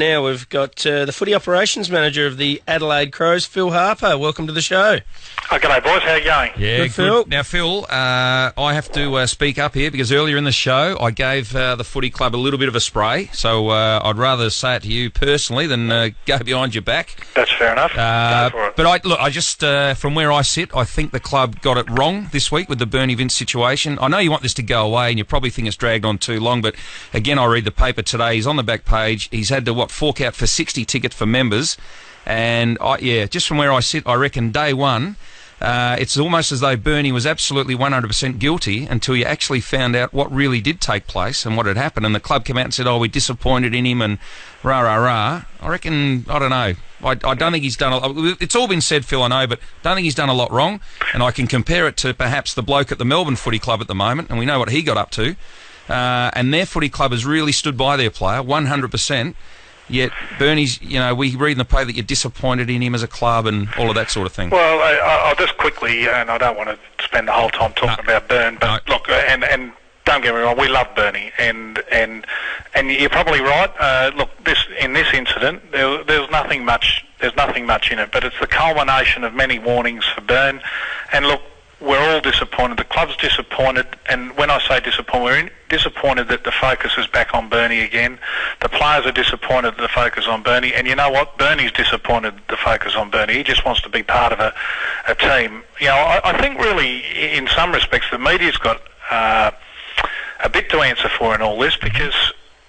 Now we've got the footy operations manager of the Adelaide Crows, Phil Harper. Welcome to the show. Oh, g'day, boys. How are you going? Yeah, good, Phil. Now, Phil, I have to speak up here because earlier in the show I gave the footy club a little bit of a spray, so I'd rather say it to you personally than go behind your back. That's fair enough. Go for it. But I just from where I sit, I think the club got it wrong this week with the Bernie Vince situation. I know you want this to go away and you probably think it's dragged on too long, but again, I read the paper today. He's on the back page. He's had to, fork out for 60 tickets for members. And, just from where I sit, I reckon day one, it's almost as though Bernie was absolutely 100% guilty until you actually found out what really did take place and what had happened. And the club came out and said, we're disappointed in him and rah, rah, rah. I reckon, I don't know. I don't think he's done it's all been said, Phil, I know, but I don't think he's done a lot wrong. And I can compare it to perhaps the bloke at the Melbourne Footy Club at the moment, and we know what he got up to. And their footy club has really stood by their player, 100%. Yet Bernie's, we read in the paper that you're disappointed in him as a club and all of that sort of thing. Well, I'll just quickly, and I don't want to spend the whole time talking about Bern, but look, and don't get me wrong, we love Bernie, and you're probably right. Look, in this incident, there's nothing much in it, but it's the culmination of many warnings for Bern, and look, we're all disappointed. The club's disappointed, and when I say disappointed, we're disappointed that the focus is back on Bernie again. The players are disappointed that the focus on Bernie, and you know what? Bernie's disappointed that the focus on Bernie. He just wants to be part of a team. I think really, in some respects, the media's got a bit to answer for in all this, because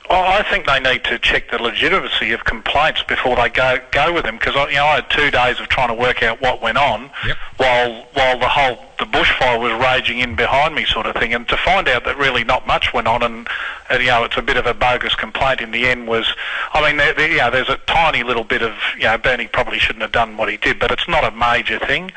I think they need to check the legitimacy of complaints before they go with them, because I had 2 days of trying to work out what went on, while the bushfire was raging in behind me, sort of thing, and to find out that really not much went on, and it's a bit of a bogus complaint in the end was, there's a tiny little bit of, Bernie probably shouldn't have done what he did, but it's not a major thing.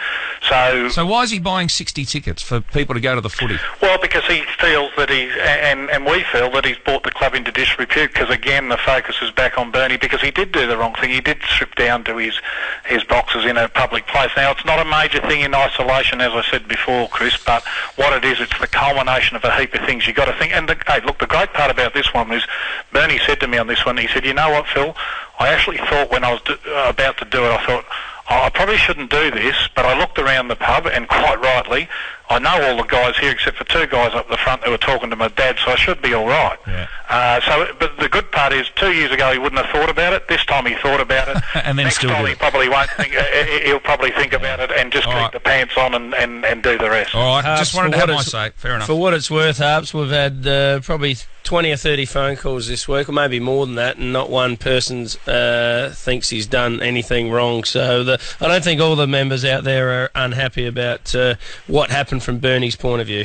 So why is he buying 60 tickets for people to go to the footy? Well, because he feels that and we feel that he's brought the club into disrepute, because again the focus is back on Bernie, because he did do the wrong thing. He did strip down to his boxes in a public place. Now, it's not a major thing in isolation, as I said before, Chris, but what it is, it's the culmination of a heap of things you got to think. And the great part about this one is Bernie said to me on this one, he said, you know what, Phil, I actually thought when I was about to do it, I thought, I probably shouldn't do this, but I looked around the pub, and quite rightly, I know all the guys here except for 2 guys up the front who were talking to my dad, so I should be all right. Yeah. But the good part is, 2 years ago he wouldn't have thought about it. This time he thought about it. And then next time he probably won't think. He'll probably think about it and just keep the pants on and do the rest. All right, just wanted to have my say. Fair enough. For what it's worth, Harps, we've had probably 20 or 30 phone calls this week, or maybe more than that, and not one person thinks he's done anything wrong. So I don't think all the members out there are unhappy about what happened from Bernie's point of view.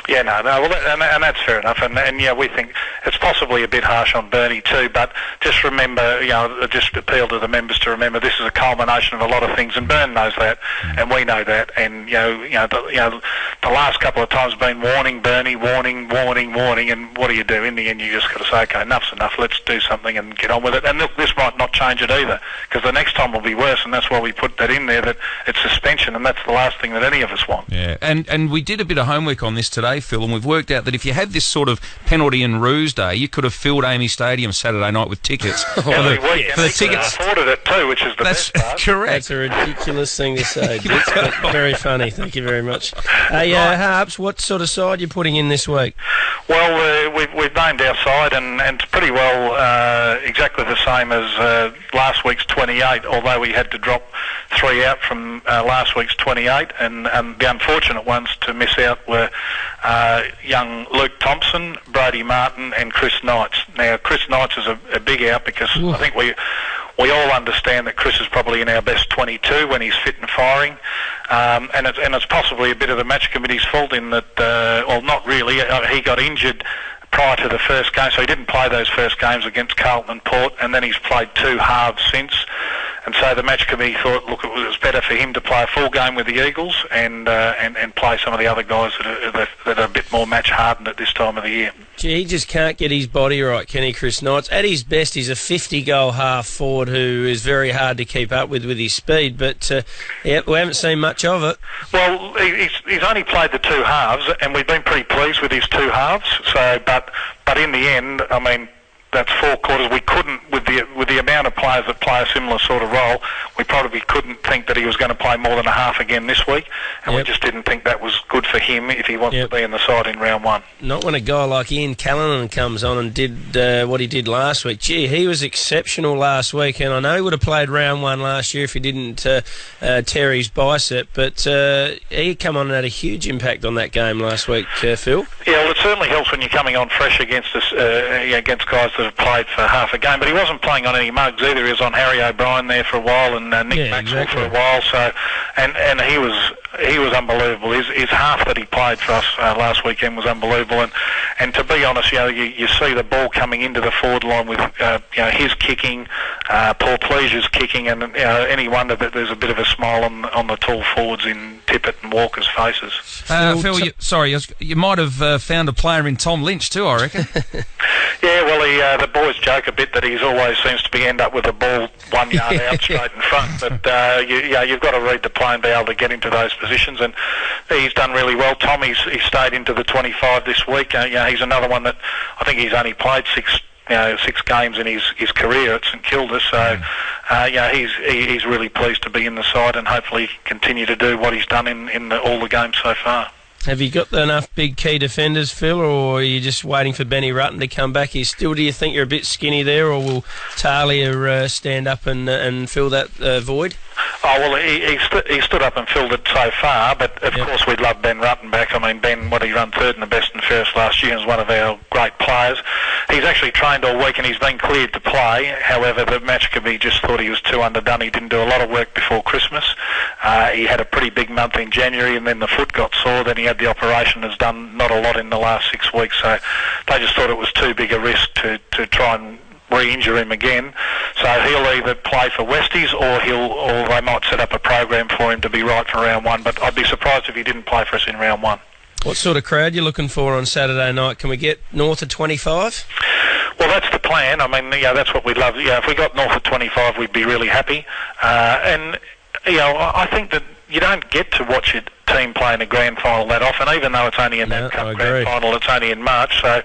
Yeah, no, well, and that's fair enough, and we think it's possibly a bit harsh on Bernie too, but just remember, just appeal to the members to remember this is a culmination of a lot of things, and Bern knows that, and we know that, and the last couple of times been warning Bernie, warning, and what do you do? In the end, you just got to say, okay, enough's enough, let's do something and get on with it, and look, this might not change it either, because the next time will be worse, and that's why we put that in there, that it's suspension, and that's the last thing that any of us want. Yeah, and we did a bit of homework on this today, Phil, and we've worked out that if you had this sort of penalty and ruse day, you could have filled Amy Stadium Saturday night with tickets. For the tickets, afforded it too, which is the best part. That's correct. That's a ridiculous thing to say. It's very funny. Thank you very much. Harps, what sort of side are you putting in this week? Well, we've named our side, and it's pretty well exactly the same as last week's 28, although we had to drop 3 out from last week's 28, and the unfortunate ones to miss out were young Luke Thompson, Brody Martin and Chris Knights. Now, Chris Knights is a big out, because I think we all understand that Chris is probably in our best 22 when he's fit and firing, and it's possibly a bit of the match committee's fault in that, well, not really, he got injured prior to the first game, so he didn't play those first games against Carlton and Port, and then he's played 2 halves since. And so the match committee thought, look, it was better for him to play a full game with the Eagles and play some of the other guys that are a bit more match hardened at this time of the year. Gee, he just can't get his body right, can he, Chris Knights? At his best, he's a 50-goal half forward who is very hard to keep up with his speed, but we haven't seen much of it. Well, he's only played the 2 halves, and we've been pretty pleased with his 2 halves. So, but in the end, I mean, that's 4 quarters. We couldn't, with the amount of players that play a similar sort of role, we probably couldn't think that he was going to play more than a half again this week, and we just didn't think that was good for him if he wants to be in the side in round 1. Not when a guy like Ian Callanan comes on and did what he did last week. Gee, he was exceptional last week, and I know he would have played round 1 last year if he didn't tear his bicep, but he come on and had a huge impact on that game last week, Phil. Yeah, well, it certainly helps when you're coming on fresh against us, against guys that have played for half a game. But he wasn't playing on any mugs either. He was on Harry O'Brien there for a while, and Nick Maxwell for a while. So, and he was unbelievable. His half that he played for us last weekend was unbelievable. And to be honest, you see the ball coming into the forward line with his kicking, Paul Pleasure's kicking, and any wonder that there's a bit of a smile on the tall forwards in Tippett and Walker's faces. Phil, you might have found a player in Tom Lynch too, I reckon. Yeah, well, the boys joke a bit that he's always seems to end up with the ball 1 yard out straight in front. But you've got to read the play and be able to get into those positions, and he's done really well. Tommy's stayed into the 25 this week. He's another one that I think he's only played 6 games in his career at St Kilda. So he's really pleased to be in the side, and hopefully continue to do what he's done in all the games so far. Have you got enough big key defenders, Phil, or are you just waiting for Benny Rutten to come back? Do you think you're a bit skinny there, or will Talia stand up and fill that void? Oh, well, he stood up and filled it so far, but of course we'd love Ben Rutten back. I mean, Ben, he run third in the best and fairest last year, and is one of our great players. He's actually trained all week and he's been cleared to play. However, the Matchkabee just thought he was too underdone. He didn't do a lot of work before Christmas. He had a pretty big month in January, and then the foot got sore. Then he had the operation, has done not a lot in the last 6 weeks. So they just thought it was too big a risk to try and re-injure him again. So he'll either play for Westies or they might set up a program for him to be right for round 1. But I'd be surprised if he didn't play for us in round 1. What sort of crowd are you looking for on Saturday night? Can we get north of 25? Well, that's the plan. I mean, that's what we'd love. If we got north of 25, we'd be really happy. And I think that you don't get to watch your team play in a grand final that often, even though it's only in that Cup grand final, it's only in March. So,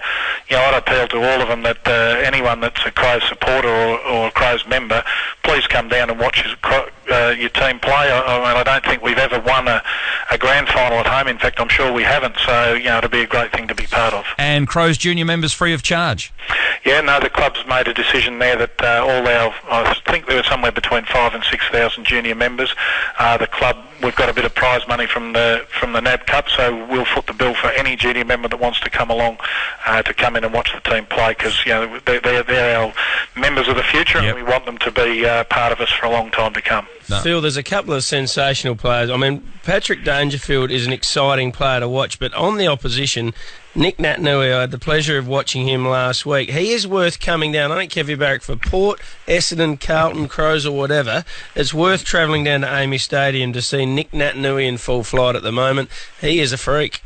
I'd appeal to all of them that anyone that's a Crows supporter or a Crows member, please come down and watch your team play. I don't think we've ever won a grand final at home. In fact, I'm sure we haven't. So, it'll be a great thing to be part of. And Crows junior members free of charge? Yeah, no, the club's made a decision there that I think there were somewhere between 5,000 and 6,000 junior members. The club, we've got a bit of prize money from the NAB Cup, so we'll foot the bill for any junior member that wants to come along to come in and watch the team play, because they're our members of the future, and we want them to be part of us for a long time to come. No. Phil, there's a couple of sensational players. I mean, Patrick Dangerfield is an exciting player to watch, but on the opposition, Nick Natanui, I had the pleasure of watching him last week. He is worth coming down. I don't care if you barrack for Port, Essendon, Carlton, Crows or whatever. It's worth travelling down to Amy Stadium to see Nick Natanui in full flight at the moment. He is a freak.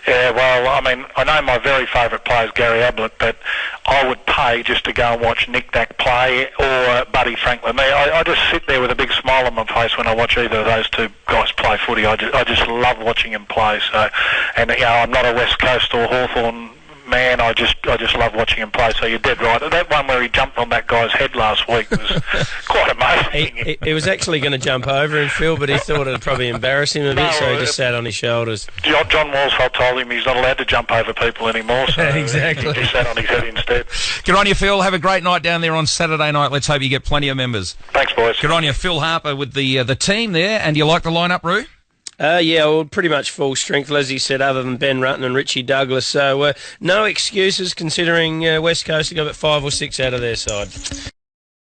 Yeah, well, I mean, I know my very favourite player is Gary Ablett, but I would pay just to go and watch Nick Nack play or Buddy Franklin. I just sit there with a big smile on my face when I watch either of those two guys play footy. I just love watching them play. So, and I'm not a West Coast or Hawthorn man. I just love watching him play. So you're dead right. That one where he jumped on that guy's head last week was quite amazing. He was actually going to jump over him, Phil, but he thought it'd probably embarrass him a bit, so he just sat on his shoulders. John Walsall told him he's not allowed to jump over people anymore, so exactly. He sat on his head instead. Good on you, Phil. Have a great night down there on Saturday night. Let's hope you get plenty of members. Thanks, boys. Good on you, Phil Harper with the team there. And do you like the lineup, Roo? Well, pretty much full strength, as he said, other than Ben Rutten and Richie Douglas. So no excuses considering West Coast have got 5 or 6 out of their side.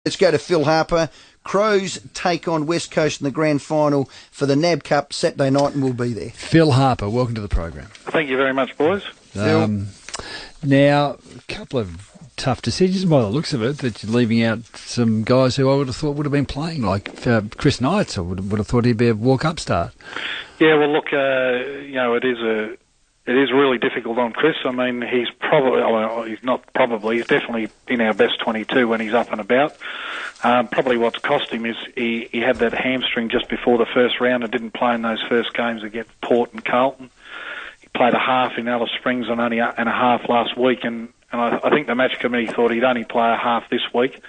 Let's go to Phil Harper. Crows take on West Coast in the grand final for the NAB Cup Saturday night, and we'll be there. Phil Harper, welcome to the program. Thank you very much, boys. Now, a couple of tough decisions by the looks of it, that you're leaving out some guys who I would have thought would have been playing, like Chris Knights. I would have thought he'd be a walk-up start. Yeah, well, look, it is really difficult on Chris. I mean, he's definitely in our best 22 when he's up and about. Probably what's cost him is he had that hamstring just before the first round and didn't play in those first games against Port and Carlton. He played a half in Alice Springs and only a half last week, and and I think the match committee thought he'd only play a half this week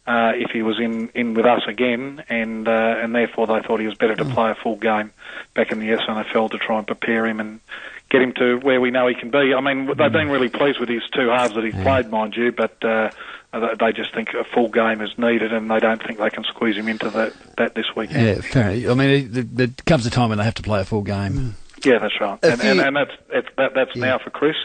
if he was in with us again, and therefore they thought he was better to play a full game back in the SNFL to try and prepare him and get him to where we know he can be. I mean, they've been really pleased with his 2 halves that he's played, mind you, but they just think a full game is needed, and they don't think they can squeeze him into that this weekend. Yeah, fair. I mean, there comes a time when they have to play a full game. Yeah, that's right, and that's now for Chris.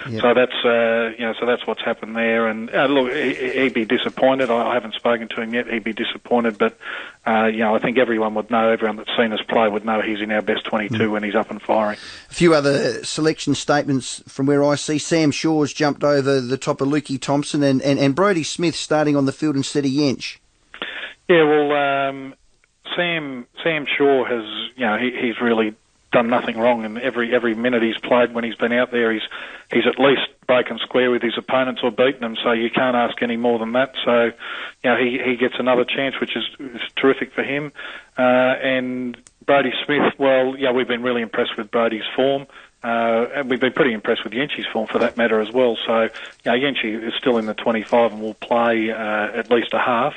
Yep. So that's so that's what's happened there. And look, he'd be disappointed. I haven't spoken to him yet. He'd be disappointed, but I think everyone would know. Everyone that's seen us play would know he's in our best 22 when he's up and firing. A few other selection statements from where I see. Sam Shaw's jumped over the top of Lukey Thompson, and Brodie Smith starting on the field instead of Yench. Yeah, well, Sam Shaw has he's really done nothing wrong, and every minute he's played when he's been out there, he's at least broken square with his opponents or beaten them. So you can't ask any more than that. So he gets another chance, which is terrific for him. And Brodie Smith, well, we've been really impressed with Brodie's form. And we've been pretty impressed with Yenchi's form for that matter as well. So Yenchi is still in the 25 and will play at least a half.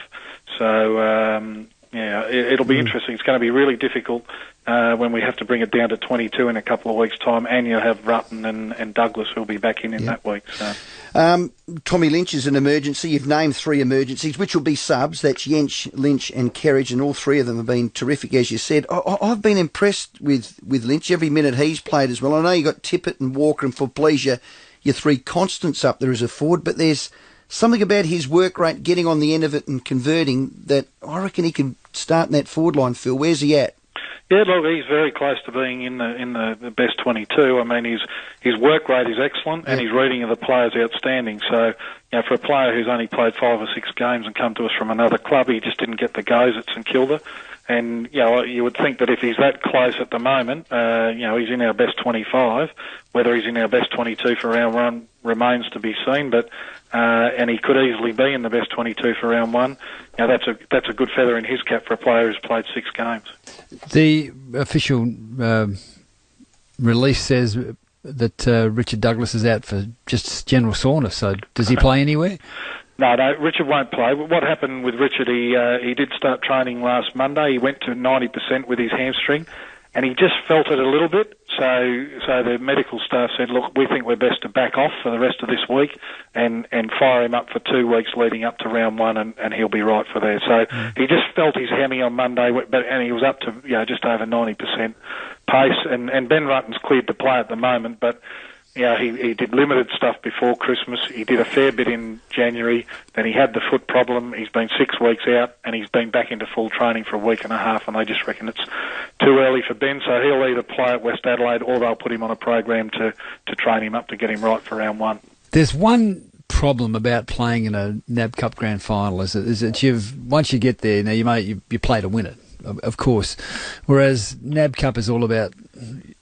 So it'll be interesting. It's going to be really difficult when we have to bring it down to 22 in a couple of weeks' time, and you'll have Rutten and Douglas who'll be back in that week. So. Tommy Lynch is an emergency. You've named 3 emergencies, which will be subs. That's Yench, Lynch and Kerridge, and all 3 of them have been terrific, as you said. I've been impressed with Lynch every minute he's played as well. I know you got Tippett and Walker and for pleasure, your 3 constants up there as a forward, but there's something about his work rate, getting on the end of it and converting, that I reckon he can start in that forward line, Phil. Where's he at? Yeah, look, he's very close to being in the best 22. I mean, his work rate is excellent, and his reading of the players outstanding. So, for a player who's only played 5 or 6 games and come to us from another club, he just didn't get the goes at St Kilda. And you would think that if he's that close at the moment, he's in our best 25. Whether he's in our best 22 for round 1 remains to be seen, but and he could easily be in the best 22 for round 1. That's a good feather in his cap for a player who's played 6 games. The official release says that Richard Douglas is out for just general soreness. So does he play anywhere? No, Richard won't play. What happened with Richard, he did start training last Monday. He went to 90% with his hamstring, and he just felt it a little bit. So the medical staff said, look, we think we're best to back off for the rest of this week and fire him up for 2 weeks leading up to round 1, and he'll be right for there. So he just felt his hemi on Monday, and he was up to just over 90% pace. And Ben Rutten's cleared to play at the moment, but he did limited stuff before Christmas. He did a fair bit in January. Then he had the foot problem. He's been 6 weeks out, and he's been back into full training for a week and a half, and they just reckon it's too early for Ben. So he'll either play at West Adelaide or they'll put him on a program to train him up to get him right for round 1. There's one problem about playing in a NAB Cup Grand Final is that once you get there, now you play to win it, of course, whereas NAB Cup is all about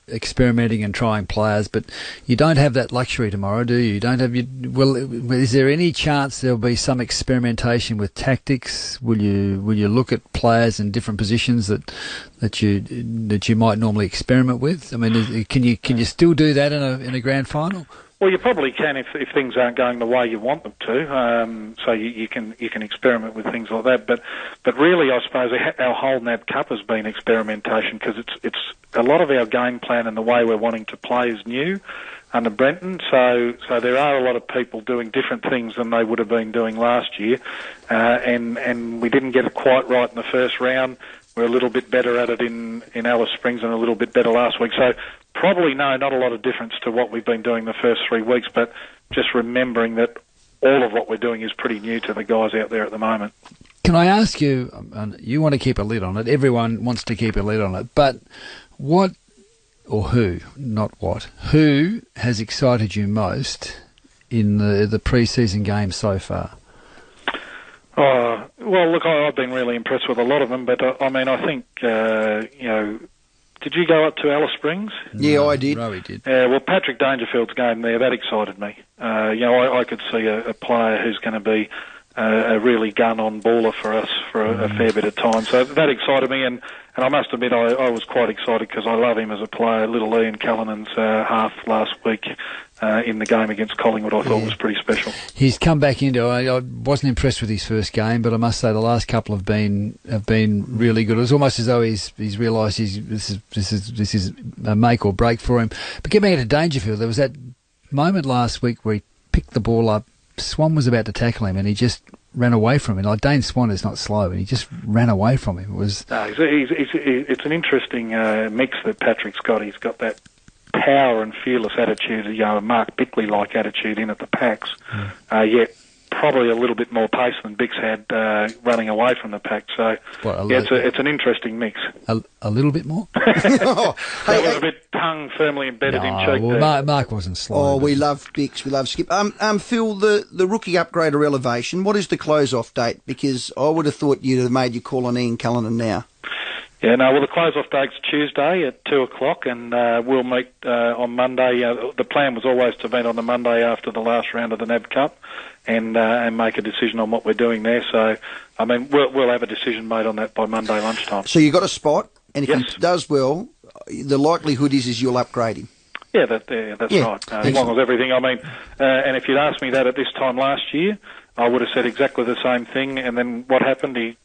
experimenting and trying players, but you don't have that luxury tomorrow, do you? You don't have is there any chance there'll be some experimentation with tactics? Will you look at players in different positions that you might normally experiment with? I mean, can you still do that in a grand final? Well, you probably can if things aren't going the way you want them to. So you can experiment with things like that. But really, I suppose our whole NAB Cup has been experimentation, because it's a lot of our game plan and the way we're wanting to play is new under Brenton. So there are a lot of people doing different things than they would have been doing last year, and we didn't get it quite right in the first round. We're a little bit better at it in Alice Springs and a little bit better last week. So probably not a lot of difference to what we've been doing the first 3 weeks, but just remembering that all of what we're doing is pretty new to the guys out there at the moment. Can I ask you, you want to keep a lid on it, everyone wants to keep a lid on it, but what, or who, not what, who has excited you most in the pre-season games so far? Well, look, I've been really impressed with a lot of them, but I think, did you go up to Alice Springs? Yeah, I did. Rowie did. Well, Patrick Dangerfield's game there, that excited me. I could see a player who's going to be a really gun-on baller for us for a fair bit of time. So that excited me, and I must admit I was quite excited because I love him as a player. Little Ian Callinan's half last week in the game against Collingwood I thought was pretty special. He's come back into. I wasn't impressed with his first game, but I must say the last couple have been really good. It was almost as though he's realised this is a make or break for him. But getting back to Dangerfield, there was that moment last week where he picked the ball up. Swan was about to tackle him, and he just ran away from him. Like Dane Swan is not slow, and he just ran away from him. It's an interesting mix that Patrick's got. He's got that power and fearless attitude, a Mark Bickley-like attitude in at the packs, yet probably a little bit more pace than Bix had running away from the pack. So it's an interesting mix. A little bit more? That was a bit tongue firmly embedded in cheek. Well, Mark wasn't slow. Oh, we love Bix. We love Skip. Phil, the rookie upgrade or elevation, what is the close-off date? Because I would have thought you'd have made your call on Ian Callanan now. Yeah, no, well, the close-off date's Tuesday at 2 o'clock, and we'll meet on Monday. The plan was always to meet on the Monday after the last round of the NAB Cup and make a decision on what we're doing there. So, I mean, we'll have a decision made on that by Monday lunchtime. So you got a spot, and if he does well, the likelihood is you'll upgrade him. Yeah, that's right. As long as everything, I mean, and if you'd asked me that at this time last year, I would have said exactly the same thing, and then what happened? He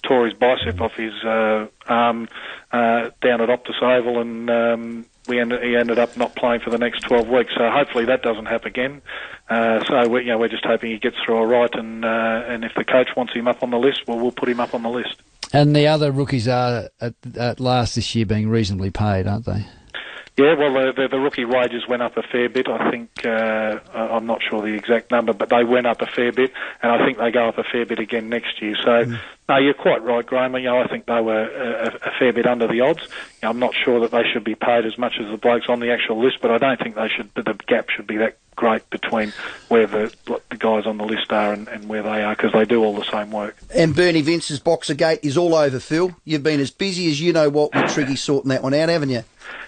tore his bicep off his arm down at Optus Oval, and he ended up not playing for the next 12 weeks. So hopefully that doesn't happen again. So we're just hoping he gets through all right, and if the coach wants him up on the list, well, we'll put him up on the list. And the other rookies are at last this year being reasonably paid, aren't they? Yeah, well, the rookie wages went up a fair bit. I think, I'm not sure the exact number, but they went up a fair bit, and I think they go up a fair bit again next year. So, no, you're quite right, Graham. I think they were a fair bit under the odds. I'm not sure that they should be paid as much as the blokes on the actual list, but I don't think they should. The gap should be that great between where the guys on the list are and where they are, because they do all the same work. And Bernie Vince's Boxer Gate is all over, Phil. You've been as busy as you know what with Triggy sorting that one out, haven't you?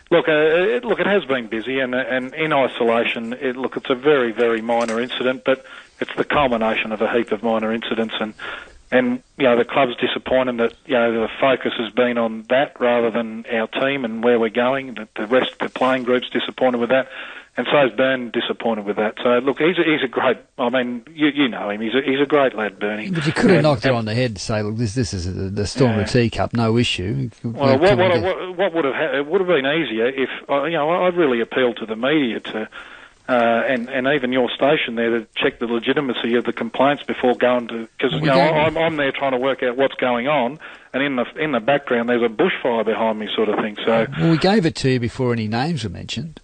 Look, it has been busy, and in isolation, it's a very, very minor incident, but it's the culmination of a heap of minor incidents, and the club's disappointed that the focus has been on that rather than our team and where we're going. The rest of the playing group's disappointed with that, and so is Bern disappointed with that. So look, he's a great. I mean, you know him. He's a great lad, Bernie. But you could have knocked it on the head to say, look, this is the storm of the teacup, no issue. Well, what would have it would have been easier if I'd really appealed to the media to. And even your station there to check the legitimacy of the complaints before going to, because I'm there trying to work out what's going on, and in the background there's a bushfire behind me, sort of thing. So we gave it to you before any names were mentioned.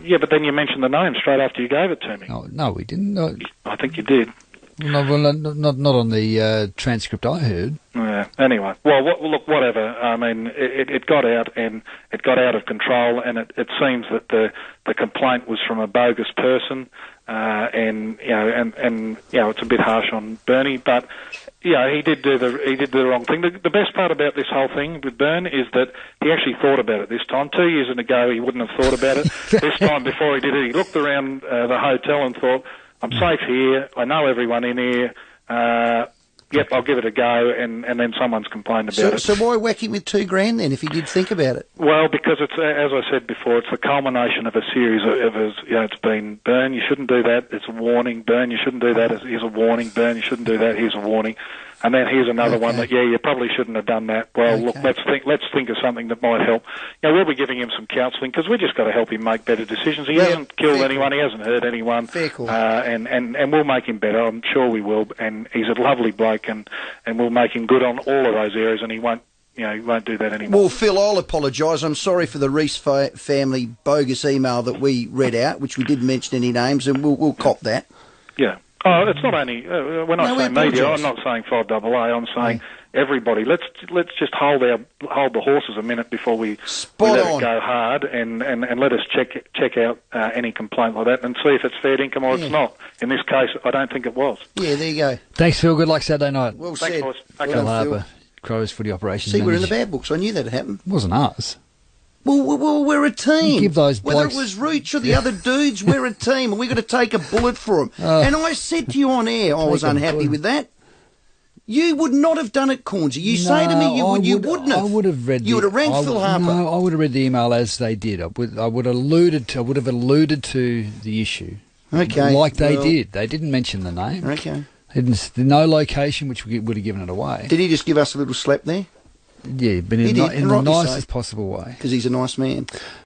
Yeah, but then you mentioned the name straight after you gave it to me. No, we didn't. No. I think you did. No, well, not on the transcript I heard. Yeah. Anyway, well, look, whatever. I mean, it got out, and it got out of control, and it seems that the complaint was from a bogus person, and it's a bit harsh on Bernie, but he did do the wrong thing. The best part about this whole thing with Bern is that he actually thought about it this time. 2 years ago, he wouldn't have thought about it. This time, before he did it, he looked around the hotel and thought, I'm safe here. I know everyone in here. Yep, I'll give it a go, and then someone's complained about it. So why whack him with $2,000 then, if he did think about it? Well, because it's, as I said before, it's the culmination of a series of it's been, Bern, you shouldn't do that, it's a warning. Bern, you shouldn't do that, here's a warning. Bern, you shouldn't do that, here's a warning. And then here's another one that, you probably shouldn't have done that. Well, look, let's think of something that might help. We'll be giving him some counselling, because we just got to help him make better decisions. He hasn't killed anyone, he hasn't hurt anyone. Fair call. And we'll make him better, I'm sure we will. And he's a lovely bloke, and we'll make him good on all of those areas, and he won't do that anymore. Well, Phil, I'll apologise. I'm sorry for the Reese family bogus email that we read out, which we didn't mention any names, and we'll cop that. Yeah. Oh, it's not only when I say media, I'm not saying 5AA. I'm saying everybody. Let's just hold the horses a minute before we let it go hard, and let us check out any complaint like that and see if it's fair income or it's not. In this case, I don't think it was. Yeah, there you go. Thanks, Phil. Good luck Saturday night. Well Thanks, said. boys. Okay. Phil Harper, Crows Footy Operations See, Manager. we're in the bad books. I knew that'd happen. It wasn't us. Well, we're a team. You give those Whether blokes... it was Rooch or the other dudes, we're a team, and we've got to take a bullet for them. And I said to you on air, I was unhappy with that. You would not have done it, Cornsey. You say to me you wouldn't have. I would have read. You would have rang Phil Harper. No, I would have read the email as they did. I would have alluded to the issue. Okay. Like they did. They didn't mention the name. Okay. No location, which would have given it away. Did he just give us a little slap there? Yeah, but in the nicest possible way. Because he's a nice man.